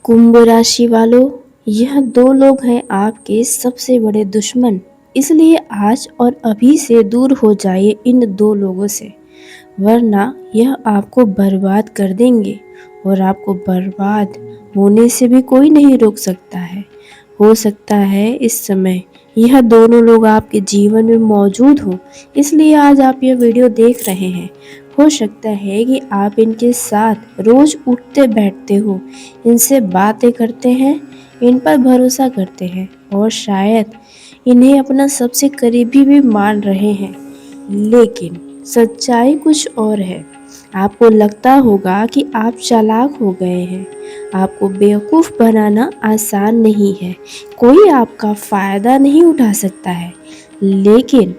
कुंभ राशि वालों, यह दो लोग हैं आपके सबसे बड़े दुश्मन। इसलिए आज और अभी से दूर हो जाइए इन दो लोगों से, वरना यह आपको बर्बाद कर देंगे और आपको बर्बाद होने से भी कोई नहीं रोक सकता है। हो सकता है इस समय यह दोनों लोग आपके जीवन में मौजूद हो, इसलिए आज आप यह वीडियो देख रहे हैं। हो सकता है कि आप इनके साथ रोज उठते बैठते हो, इनसे बातें करते हैं, इन पर भरोसा करते हैं और शायद इन्हें अपना सबसे करीबी भी मान रहे हैं। लेकिन सच्चाई कुछ और है। आपको लगता होगा कि आप चालाक हो गए हैं। आपको बेवकूफ़ बनाना आसान नहीं है। कोई आपका फ़ायदा नहीं उठा सकता है। लेकिन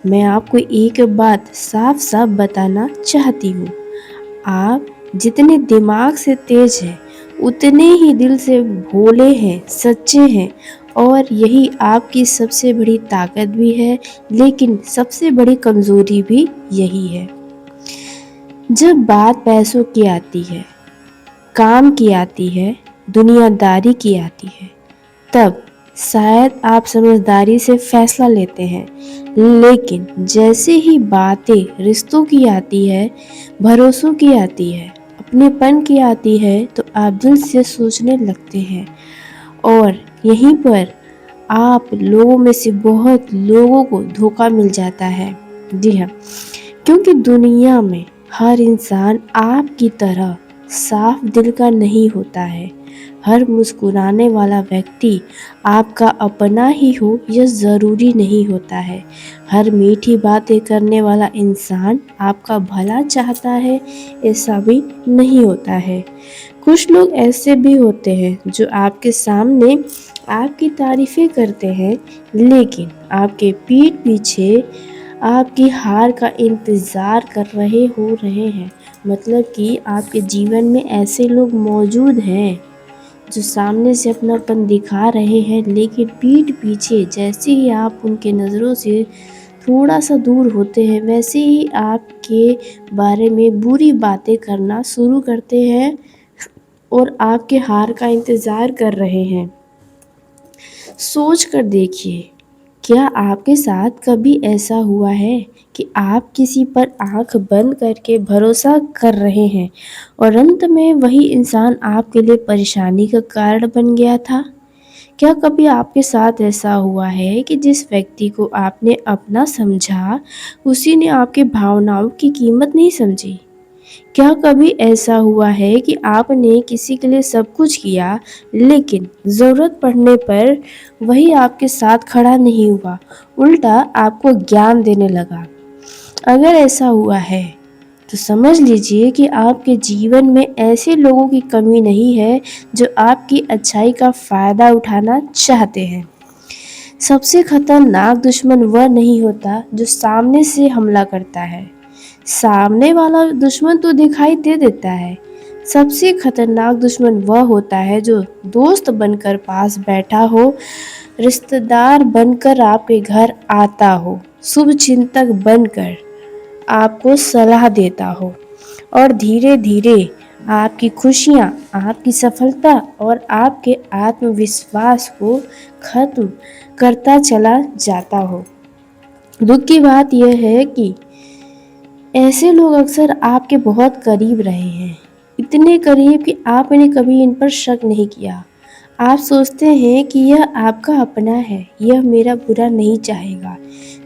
मैं आपको एक बात साफ साफ बताना चाहती हूँ। आप जितने दिमाग से तेज हैं, उतने ही दिल से भोले हैं, सच्चे हैं और यही आपकी सबसे बड़ी ताकत भी है, लेकिन सबसे बड़ी कमज़ोरी भी यही है। जब बात पैसों की आती है, काम की आती है, दुनियादारी की आती है, तब शायद आप समझदारी से फैसला लेते हैं। लेकिन जैसे ही बातें रिश्तों की आती है, भरोसों की आती है, अपनेपन की आती है, तो आप दिल से सोचने लगते हैं और यहीं पर आप लोगों में से बहुत लोगों को धोखा मिल जाता है। जी हाँ, क्योंकि दुनिया में हर इंसान आपकी तरह साफ दिल का नहीं होता है। हर मुस्कुराने वाला व्यक्ति आपका अपना ही हो यह ज़रूरी नहीं होता है। हर मीठी बातें करने वाला इंसान आपका भला चाहता है ऐसा भी नहीं होता है। कुछ लोग ऐसे भी होते हैं जो आपके सामने आपकी तारीफ़ें करते हैं, लेकिन आपके पीठ पीछे आपकी हार का इंतज़ार कर रहे हैं। मतलब कि आपके जीवन में ऐसे लोग मौजूद हैं जो सामने से अपनापन दिखा रहे हैं, लेकिन पीठ पीछे जैसे ही आप उनके नज़रों से थोड़ा सा दूर होते हैं, वैसे ही आपके बारे में बुरी बातें करना शुरू करते हैं और आपके हार का इंतज़ार कर रहे हैं। सोच कर देखिए, क्या आपके साथ कभी ऐसा हुआ है कि आप किसी पर आंख बंद करके भरोसा कर रहे हैं और अंत में वही इंसान आपके लिए परेशानी का कारण बन गया था? क्या कभी आपके साथ ऐसा हुआ है कि जिस व्यक्ति को आपने अपना समझा, उसी ने आपकी भावनाओं की कीमत नहीं समझी? क्या कभी ऐसा हुआ है कि आपने किसी के लिए सब कुछ किया, लेकिन ज़रूरत पड़ने पर वही आपके साथ खड़ा नहीं हुआ, उल्टा आपको ज्ञान देने लगा? अगर ऐसा हुआ है, तो समझ लीजिए कि आपके जीवन में ऐसे लोगों की कमी नहीं है जो आपकी अच्छाई का फ़ायदा उठाना चाहते हैं। सबसे खतरनाक दुश्मन वह नहीं होता जो सामने से हमला करता है। सामने वाला दुश्मन तो दिखाई दे देता है। सबसे खतरनाक दुश्मन वह होता है जो दोस्त बनकर पास बैठा हो, रिश्तेदार बनकर आपके घर आता हो, शुभचिंतक बनकर आपको सलाह देता हो और धीरे धीरे आपकी खुशियाँ, आपकी सफलता और आपके आत्मविश्वास को खत्म करता चला जाता हो। दुख की बात यह है कि ऐसे लोग अक्सर आपके बहुत करीब रहे हैं, इतने करीब कि आपने कभी इन पर शक नहीं किया। आप सोचते हैं कि यह आपका अपना है, यह मेरा बुरा नहीं चाहेगा।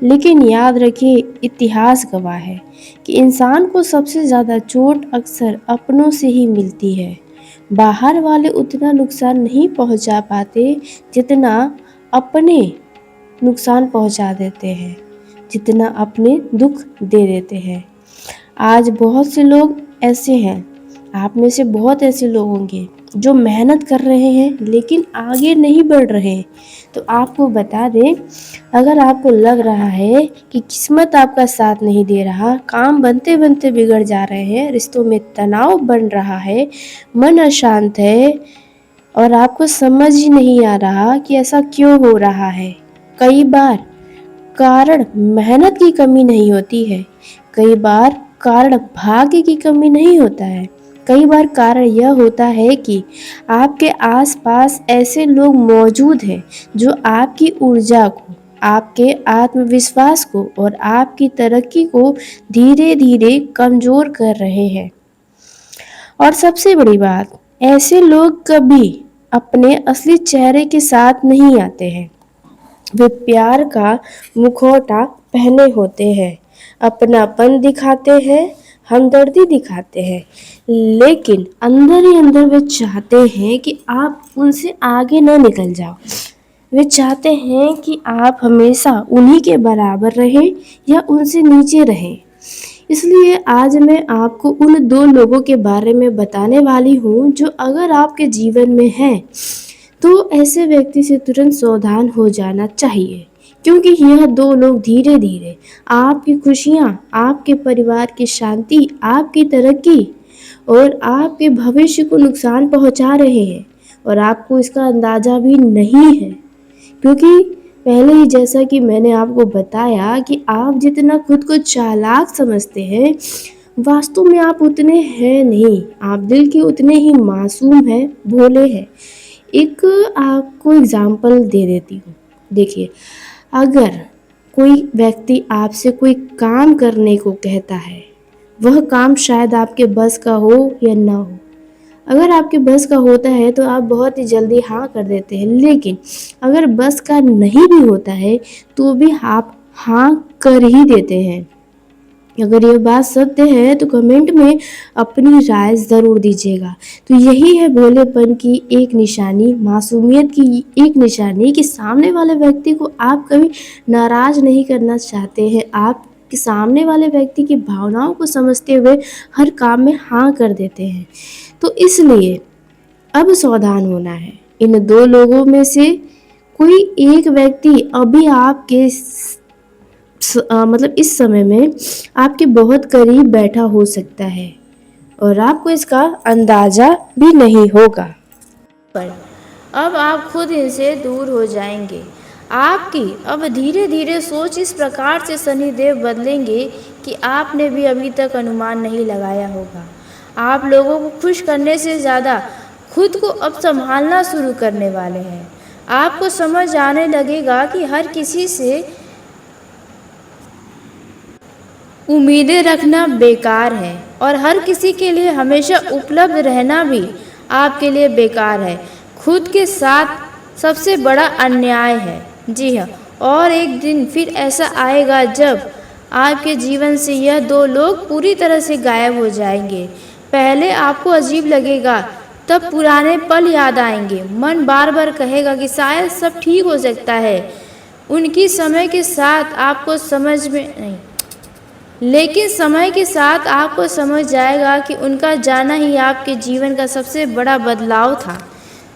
लेकिन याद रखिए, इतिहास गवाह है कि इंसान को सबसे ज़्यादा चोट अक्सर अपनों से ही मिलती है। बाहर वाले उतना नुकसान नहीं पहुंचा पाते जितना अपने नुकसान पहुंचा देते हैं, जितना अपने दुख दे देते हैं। आज बहुत से लोग ऐसे हैं, आप में से बहुत ऐसे लोग होंगे जो मेहनत कर रहे हैं लेकिन आगे नहीं बढ़ रहे। तो आपको बता दें, अगर आपको लग रहा है कि किस्मत आपका साथ नहीं दे रहा, काम बनते बनते बिगड़ जा रहे हैं, रिश्तों में तनाव बन रहा है, मन अशांत है और आपको समझ ही नहीं आ रहा कि ऐसा क्यों हो रहा है, कई बार कारण मेहनत की कमी नहीं होती है, कई बार कारण भाग्य की कमी नहीं होता है। कई बार कारण यह होता है कि आपके आसपास ऐसे लोग मौजूद हैं जो आपकी ऊर्जा को, आपके आत्मविश्वास को और आपकी तरक्की को धीरे धीरे कमजोर कर रहे हैं। और सबसे बड़ी बात, ऐसे लोग कभी अपने असली चेहरे के साथ नहीं आते हैं। वे प्यार का मुखौटा पहने होते हैं, अपनापन दिखाते हैं, हमदर्दी दिखाते हैं, लेकिन अंदर ही अंदर वे चाहते हैं कि आप उनसे आगे न निकल जाओ। वे चाहते हैं कि आप हमेशा उन्हीं के बराबर रहें या उनसे नीचे रहें। इसलिए आज मैं आपको उन दो लोगों के बारे में बताने वाली हूँ जो अगर आपके जीवन में हैं तो ऐसे व्यक्ति से तुरंत सावधान हो जाना चाहिए, क्योंकि यह दो लोग धीरे धीरे आपकी खुशियाँ, आपके परिवार की शांति, आपकी तरक्की और आपके भविष्य को नुकसान पहुंचा रहे हैं और आपको इसका अंदाज़ा भी नहीं है। क्योंकि पहले ही जैसा कि मैंने आपको बताया कि आप जितना खुद को चालाक समझते हैं, वास्तव में आप उतने हैं नहीं। आप दिल के उतने ही मासूम हैं, भोले हैं। एक आपको एग्जाम्पल दे देती हूँ। देखिए, अगर कोई व्यक्ति आपसे कोई काम करने को कहता है, वह काम शायद आपके बस का हो या ना हो। अगर आपके बस का होता है तो आप बहुत ही जल्दी हाँ कर देते हैं, लेकिन अगर बस का नहीं भी होता है तो भी आप हाँ कर ही देते हैं। अगर ये बात सत्य है तो कमेंट में अपनी राय ज़रूर दीजिएगा। तो यही है भोलेपन की एक निशानी, मासूमियत की एक निशानी कि सामने वाले व्यक्ति को आप कभी नाराज़ नहीं करना चाहते हैं। आप कि सामने वाले व्यक्ति की भावनाओं को समझते हुए हर काम में हाँ कर देते हैं। तो इसलिए अब सावधान होना है। इन दो लोगों में से कोई एक व्यक्ति अभी आपके मतलब इस समय में आपके बहुत करीब बैठा हो सकता है और आपको इसका अंदाज़ा भी नहीं होगा। पर अब आप खुद इनसे दूर हो जाएंगे। आपकी अब धीरे धीरे सोच इस प्रकार से शनिदेव बदलेंगे कि आपने भी अभी तक अनुमान नहीं लगाया होगा। आप लोगों को खुश करने से ज़्यादा खुद को अब संभालना शुरू करने वाले हैं। आपको समझ आने लगेगा कि हर किसी से उम्मीदें रखना बेकार है और हर किसी के लिए हमेशा उपलब्ध रहना भी आपके लिए बेकार है। खुद के साथ सबसे बड़ा अन्याय है। जी हाँ, और एक दिन फिर ऐसा आएगा जब आपके जीवन से यह दो लोग पूरी तरह से गायब हो जाएंगे। पहले आपको अजीब लगेगा, तब पुराने पल याद आएंगे। मन बार बार कहेगा कि शायद सब ठीक हो सकता है। उनकी समय के साथ आपको समझ में नहीं, लेकिन समय के साथ आपको समझ जाएगा कि उनका जाना ही आपके जीवन का सबसे बड़ा बदलाव था।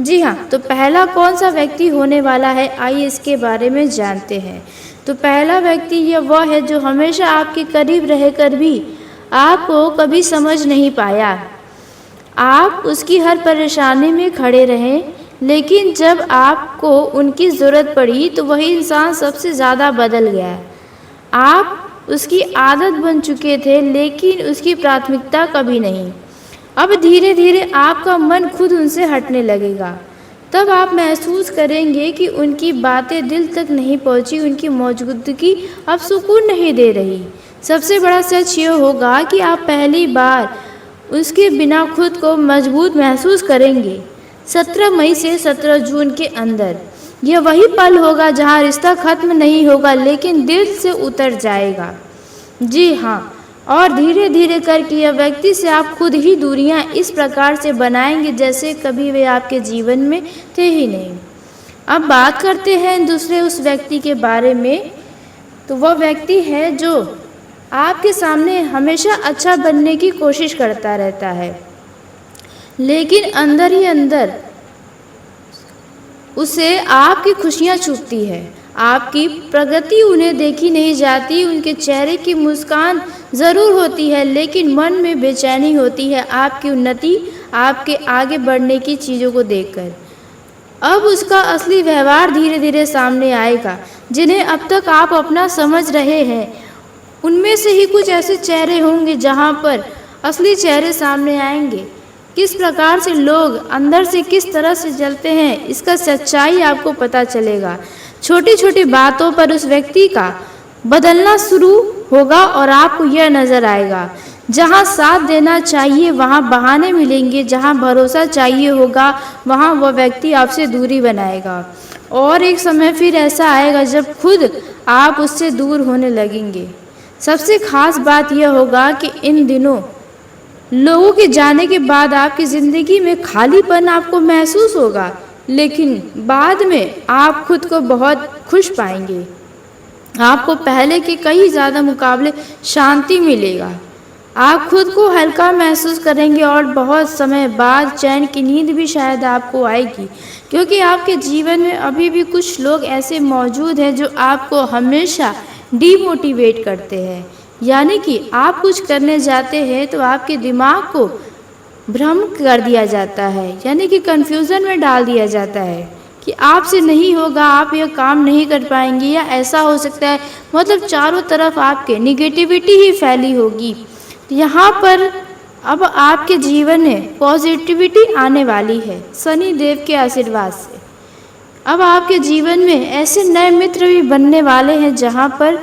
जी हाँ, तो पहला कौन सा व्यक्ति होने वाला है, आइए इसके बारे में जानते हैं। तो पहला व्यक्ति यह वह है जो हमेशा आपके करीब रहकर भी आपको कभी समझ नहीं पाया। आप उसकी हर परेशानी में खड़े रहें, लेकिन जब आपको उनकी ज़रूरत पड़ी तो वही इंसान सबसे ज़्यादा बदल गया। आप उसकी आदत बन चुके थे, लेकिन उसकी प्राथमिकता कभी नहीं। अब धीरे धीरे आपका मन खुद उनसे हटने लगेगा। तब आप महसूस करेंगे कि उनकी बातें दिल तक नहीं पहुंची, उनकी मौजूदगी अब सुकून नहीं दे रही। सबसे बड़ा सच ये होगा कि आप पहली बार उसके बिना खुद को मजबूत महसूस करेंगे। 17 मई से 17 जून के अंदर यह वही पल होगा जहां रिश्ता खत्म नहीं होगा, लेकिन दिल से उतर जाएगा। जी हाँ, और धीरे धीरे करके यह व्यक्ति से आप खुद ही दूरियां इस प्रकार से बनाएंगे जैसे कभी वे आपके जीवन में थे ही नहीं। अब बात करते हैं दूसरे उस व्यक्ति के बारे में। तो वह व्यक्ति है जो आपके सामने हमेशा अच्छा बनने की कोशिश करता रहता है, लेकिन अंदर ही अंदर उसे आपकी खुशियाँ चुभती है। आपकी प्रगति उन्हें देखी नहीं जाती। उनके चेहरे की मुस्कान ज़रूर होती है, लेकिन मन में बेचैनी होती है आपकी उन्नति, आपके आगे बढ़ने की चीज़ों को देखकर। अब उसका असली व्यवहार धीरे धीरे सामने आएगा, जिन्हें अब तक आप अपना समझ रहे हैं। उनमें से ही कुछ ऐसे चेहरे होंगे जहाँ पर असली चेहरे सामने आएंगे। किस प्रकार से लोग अंदर से किस तरह से जलते हैं, इसका सच्चाई आपको पता चलेगा। छोटी छोटी बातों पर उस व्यक्ति का बदलना शुरू होगा और आपको यह नजर आएगा, जहाँ साथ देना चाहिए वहाँ बहाने मिलेंगे, जहाँ भरोसा चाहिए होगा वहाँ वह व्यक्ति आपसे दूरी बनाएगा। और एक समय फिर ऐसा आएगा जब खुद आप उससे दूर होने लगेंगे। सबसे खास बात यह होगा कि इन दिनों लोगों के जाने के बाद आपकी ज़िंदगी में खालीपन आपको महसूस होगा, लेकिन बाद में आप खुद को बहुत खुश पाएंगे। आपको पहले के कई ज़्यादा मुकाबले शांति मिलेगा। आप खुद को हल्का महसूस करेंगे और बहुत समय बाद चैन की नींद भी शायद आपको आएगी, क्योंकि आपके जीवन में अभी भी कुछ लोग ऐसे मौजूद हैं जो आपको हमेशा डीमोटिवेट करते हैं। यानी कि आप कुछ करने जाते हैं तो आपके दिमाग को भ्रम कर दिया जाता है, यानी कि कन्फ्यूज़न में डाल दिया जाता है कि आपसे नहीं होगा, आप यह काम नहीं कर पाएंगे, या ऐसा हो सकता है। मतलब चारों तरफ आपके निगेटिविटी ही फैली होगी। यहाँ पर अब आपके जीवन में पॉजिटिविटी आने वाली है शनि देव के आशीर्वाद से। अब आपके जीवन में ऐसे नए मित्र भी बनने वाले हैं जहाँ पर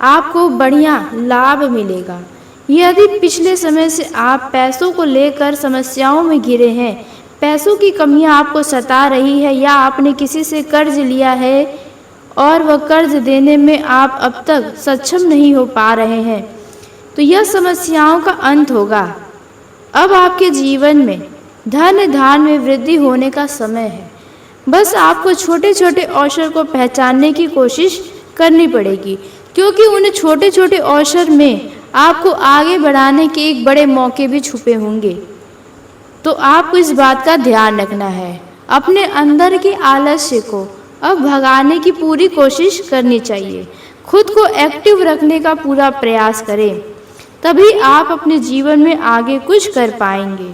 आपको बढ़िया लाभ मिलेगा। यदि पिछले समय से आप पैसों को लेकर समस्याओं में घिरे हैं, पैसों की कमियां आपको सता रही है, या आपने किसी से कर्ज लिया है और वह कर्ज देने में आप अब तक सक्षम नहीं हो पा रहे हैं, तो यह समस्याओं का अंत होगा। अब आपके जीवन में धन धान में वृद्धि होने का समय है। बस आपको छोटे छोटे अवसर को पहचानने की कोशिश करनी पड़ेगी, क्योंकि उन छोटे छोटे अवसर में आपको आगे बढ़ाने के एक बड़े मौके भी छुपे होंगे। तो आपको इस बात का ध्यान रखना है। अपने अंदर के आलस्य को अब भगाने की पूरी कोशिश करनी चाहिए। खुद को एक्टिव रखने का पूरा प्रयास करें, तभी आप अपने जीवन में आगे कुछ कर पाएंगे।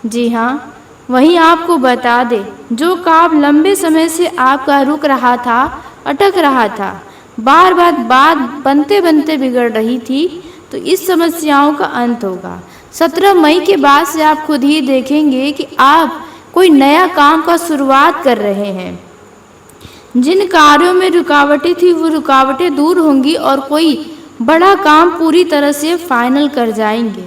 जी हाँ, वहीं आपको बता दें, जो काम लंबे समय से आपका रुक रहा था, अटक रहा था, बार बार बात बनते बनते बिगड़ रही थी, तो इस समस्याओं का अंत होगा। 17 मई के बाद से आप खुद ही देखेंगे कि आप कोई नया काम का शुरुआत कर रहे हैं। जिन कार्यों में रुकावटें थी वो रुकावटें दूर होंगी और कोई बड़ा काम पूरी तरह से फाइनल कर जाएंगे।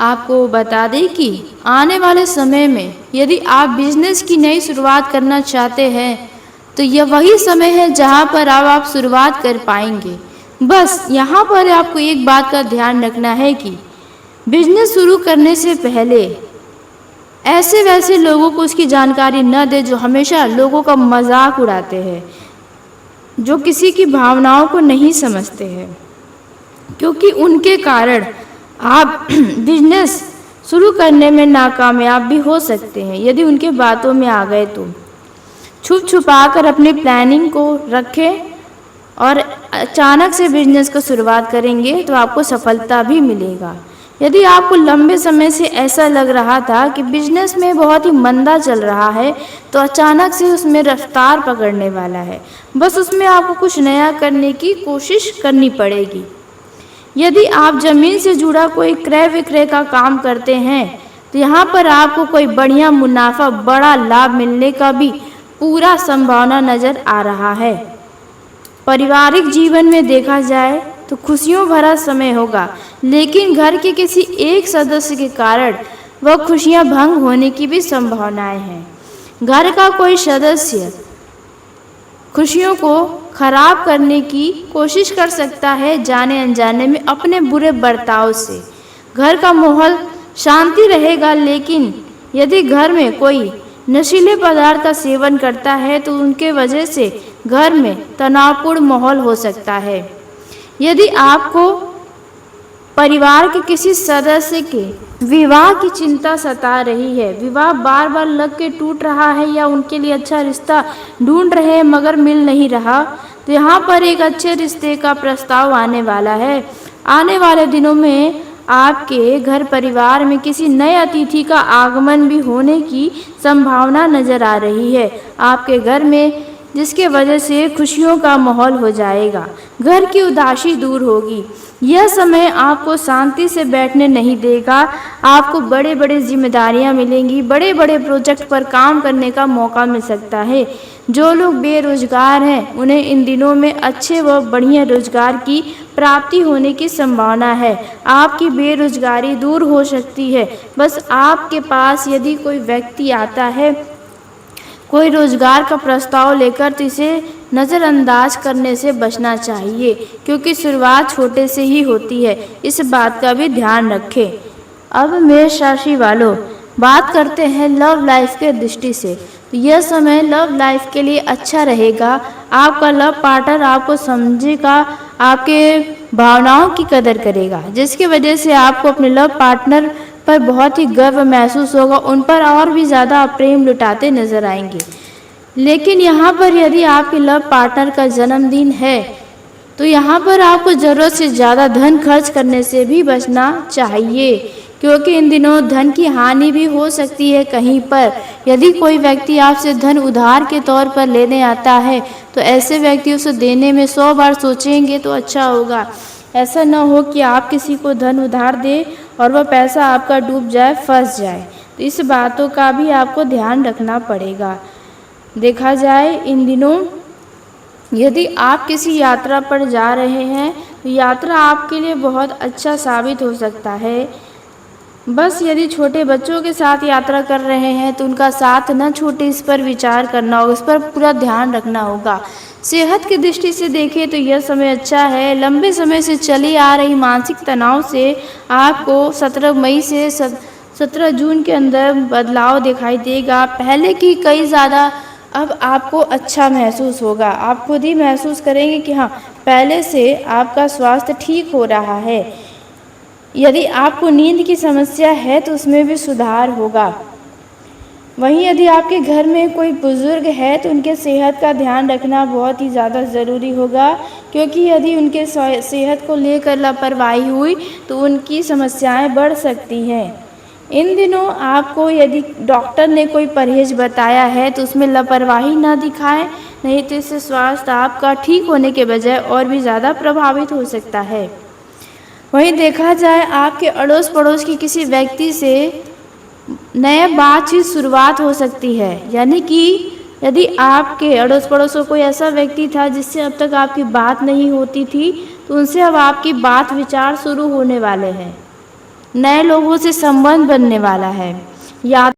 आपको बता दें कि आने वाले समय में यदि आप बिजनेस की नई शुरुआत करना चाहते हैं, तो यह वही समय है जहां पर अब आप शुरुआत कर पाएंगे। बस यहाँ पर आपको एक बात का ध्यान रखना है कि बिजनेस शुरू करने से पहले ऐसे वैसे लोगों को उसकी जानकारी न दे जो हमेशा लोगों का मजाक उड़ाते हैं, जो किसी की भावनाओं को नहीं समझते हैं, क्योंकि उनके कारण आप बिजनेस शुरू करने में नाकामयाब भी हो सकते हैं। यदि उनके बातों में आ गए तो छुप छुपा कर अपनी प्लानिंग को रखें और अचानक से बिजनेस को शुरुआत करेंगे तो आपको सफलता भी मिलेगा। यदि आपको लंबे समय से ऐसा लग रहा था कि बिजनेस में बहुत ही मंदा चल रहा है, तो अचानक से उसमें रफ्तार पकड़ने वाला है। बस उसमें आपको कुछ नया करने की कोशिश करनी पड़ेगी। यदि आप ज़मीन से जुड़ा कोई क्रय विक्रय का काम करते हैं, तो यहाँ पर आपको कोई बढ़िया मुनाफा, बड़ा लाभ मिलने का भी पूरा संभावना नज़र आ रहा है। पारिवारिक जीवन में देखा जाए तो खुशियों भरा समय होगा, लेकिन घर के किसी एक सदस्य के कारण वह खुशियां भंग होने की भी संभावनाएं हैं। घर का कोई सदस्य खुशियों को खराब करने की कोशिश कर सकता है जाने अनजाने में अपने बुरे बर्ताव से। घर का माहौल शांति रहेगा, लेकिन यदि घर में कोई नशीले पदार्थ का सेवन करता है तो उनके वजह से घर में तनावपूर्ण माहौल हो सकता है। यदि आपको परिवार के किसी सदस्य के विवाह की चिंता सता रही है, विवाह बार बार लग के टूट रहा है, या उनके लिए अच्छा रिश्ता ढूंढ रहे हैं मगर मिल नहीं रहा, तो यहाँ पर एक अच्छे रिश्ते का प्रस्ताव आने वाला है। आने वाले दिनों में आपके घर परिवार में किसी नए अतिथि का आगमन भी होने की संभावना नजर आ रही है। आपके घर में जिसके वजह से खुशियों का माहौल हो जाएगा। घर की उदासी दूर होगी। यह समय आपको शांति से बैठने नहीं देगा। आपको बड़े बड़े जिम्मेदारियां मिलेंगी, बड़े बड़े प्रोजेक्ट पर काम करने का मौका मिल सकता है। जो लोग बेरोजगार हैं उन्हें इन दिनों में अच्छे व बढ़िया रोजगार की प्राप्ति होने की संभावना है। आपकी बेरोजगारी दूर हो सकती है। बस आपके पास यदि कोई व्यक्ति आता है कोई रोजगार का प्रस्ताव लेकर, तो इसे नज़रअंदाज करने से बचना चाहिए, क्योंकि शुरुआत छोटे से ही होती है। इस बात का भी ध्यान रखें। अब मेष राशि वालों, बात करते हैं लव लाइफ के दृष्टि से। तो यह समय लव लाइफ के लिए अच्छा रहेगा। आपका लव पार्टनर आपको समझेगा, आपके भावनाओं की कदर करेगा, जिसकी वजह से आपको अपने लव पार्टनर पर बहुत ही गर्व महसूस होगा। उन पर और भी ज़्यादा प्रेम लुटाते नजर आएंगे। लेकिन यहाँ पर यदि आपके लव पार्टनर का जन्मदिन है तो यहाँ पर आपको ज़रूरत से ज़्यादा धन खर्च करने से भी बचना चाहिए, क्योंकि इन दिनों धन की हानि भी हो सकती है कहीं पर। यदि कोई व्यक्ति आपसे धन उधार के तौर पर लेने आता है तो ऐसे व्यक्ति उसे देने में 100 बार सोचेंगे तो अच्छा होगा। ऐसा न हो कि आप किसी को धन उधार दें और वह पैसा आपका डूब जाए, फंस जाए। तो इस बातों का भी आपको ध्यान रखना पड़ेगा। देखा जाए इन दिनों यदि आप किसी यात्रा पर जा रहे हैं तो यात्रा आपके लिए बहुत अच्छा साबित हो सकता है। बस यदि छोटे बच्चों के साथ यात्रा कर रहे हैं तो उनका साथ न छूटे, इस पर विचार करना होगा, इस पर पूरा ध्यान रखना होगा। सेहत की दृष्टि से देखें तो यह समय अच्छा है। लंबे समय से चली आ रही मानसिक तनाव से आपको 17 मई से 17 जून के अंदर बदलाव दिखाई देगा। पहले की कई ज़्यादा अब आपको अच्छा महसूस होगा। आप खुद ही महसूस करेंगे कि हाँ, पहले से आपका स्वास्थ्य ठीक हो रहा है। यदि आपको नींद की समस्या है तो उसमें भी सुधार होगा। वहीं यदि आपके घर में कोई बुजुर्ग है तो उनके सेहत का ध्यान रखना बहुत ही ज़्यादा ज़रूरी होगा, क्योंकि यदि उनके सेहत को लेकर लापरवाही हुई तो उनकी समस्याएं बढ़ सकती हैं। इन दिनों आपको यदि डॉक्टर ने कोई परहेज बताया है तो उसमें लापरवाही ना दिखाएं, नहीं तो इससे स्वास्थ्य आपका ठीक होने के बजाय और भी ज़्यादा प्रभावित हो सकता है। वहीं देखा जाए आपके अड़ोस पड़ोस की किसी व्यक्ति से नया बातचीत शुरुआत हो सकती है। यानी कि यदि आपके अड़ोस पड़ोस में कोई ऐसा व्यक्ति था जिससे अब तक आपकी बात नहीं होती थी, तो उनसे अब आपकी बात विचार शुरू होने वाले हैं। नए लोगों से संबंध बनने वाला है। या